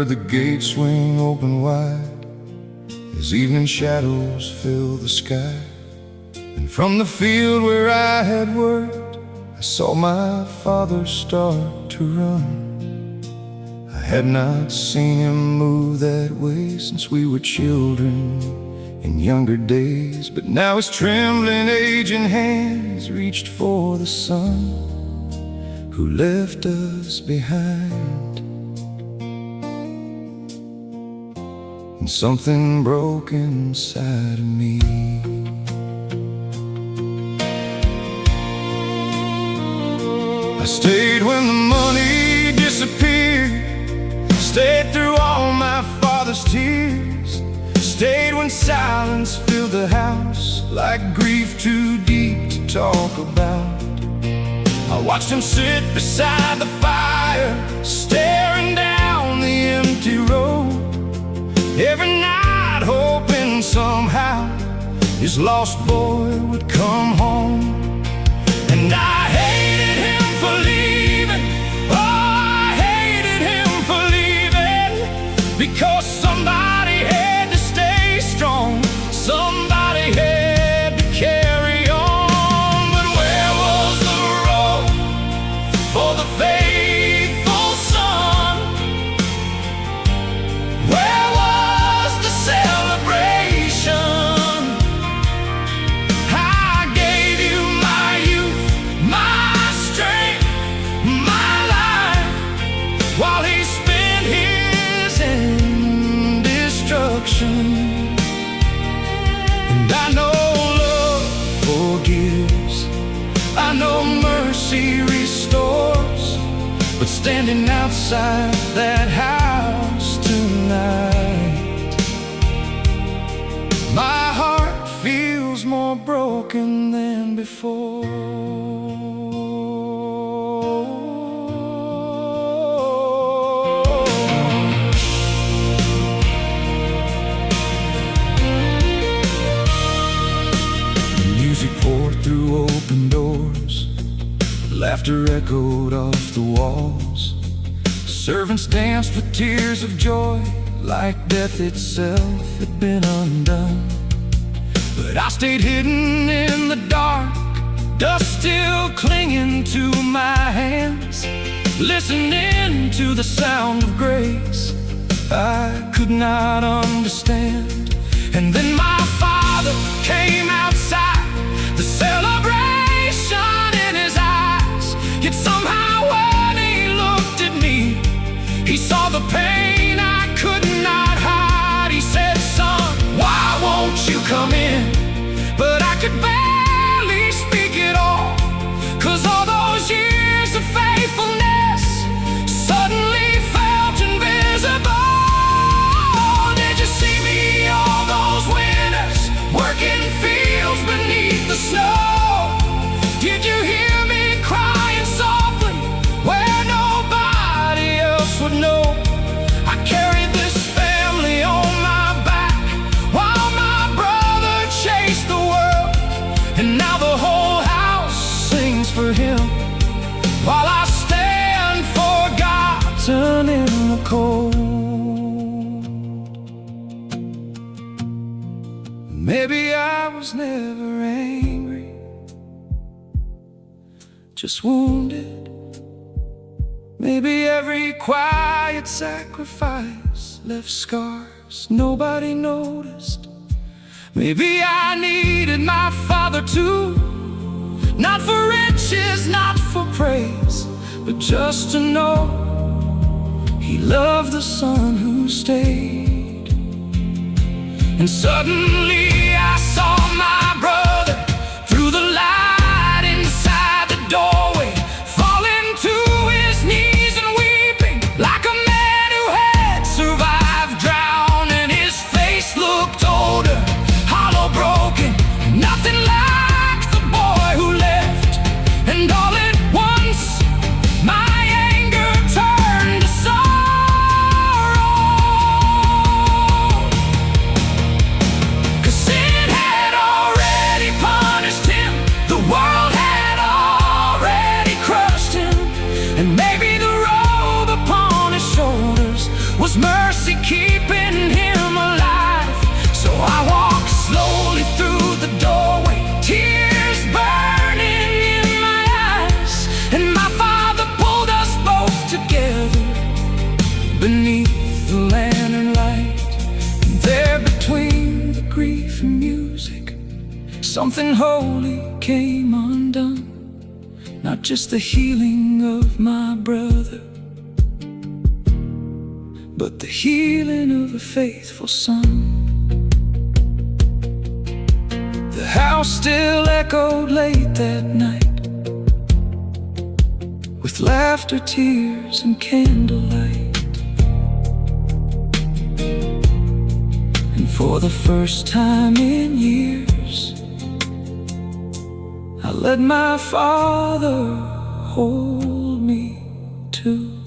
heard the gate swing open wide as evening shadows fill the sky. And from the field where I had worked, I saw my father start to run. I had not seen him move that way since we were children in younger days, but now his trembling, aging hands reached for the son who left us behind. And something broke inside of me. I stayed when the money disappeared, stayed through all my father's tears, stayed when silence filled the house like grief too deep to talk about. I watched him sit beside the fire, staring down the empty road, every night hoping somehow his lost boy would come home. And I hated him for leaving, oh, I hated him for leaving, because somebody had to stay strong, somebody had to carry on. But where was the road for the faithful son? Where was the celebration? I gave you my youth, my strength, my life, while he spent his in destruction. And I know love forgives, I know mercy restores, but standing outside that house tonight, my heart feels more broken than before. Music poured through open doors, laughter echoed off the walls. Servants danced with tears of joy, like death itself had been undone. But I stayed hidden in the dark, dust still clinging to my hands, listening to the sound of grace I could not understand. And then my father came outside, the celebration in his eyes. Yet somehow when he looked at me, he saw the pain I could not hide. He said, "Son, why won't you come in?" But I could barely speak at all, 'cause all those years of faithfulness suddenly felt invisible. Did you see me all those winters, working fields beneath the snow? Did you hear me crying softly where nobody else would know? I carried this family on my back while my brother chased the world, and now the whole house sings for him, while I stand forgotten in the cold. Maybe I was never angry, just wounded. Maybe every quiet sacrifice left scars nobody noticed. Maybe I needed my father too, not for riches, not for praise, but just to know he loved the son who stayed. And suddenly I saw my brother through the light inside the doorway, falling to his knees and weeping like a man who had survived drowning. His face looked older, hollow, broken, nothing like the boy who left. And all at once my anger turned to sorrow, 'cause mercy keeping him alive. So I walk slowly through the doorway, tears burning in my eyes, and my Father pulled us both together beneath the lantern light. And there between the grief and music, something holy came undone. Not just the healing of my brother, but the healing of a faithful son. The house still echoed late that night, with laughter, tears, and candlelight. And for the first time in years, I let my Father hold me too.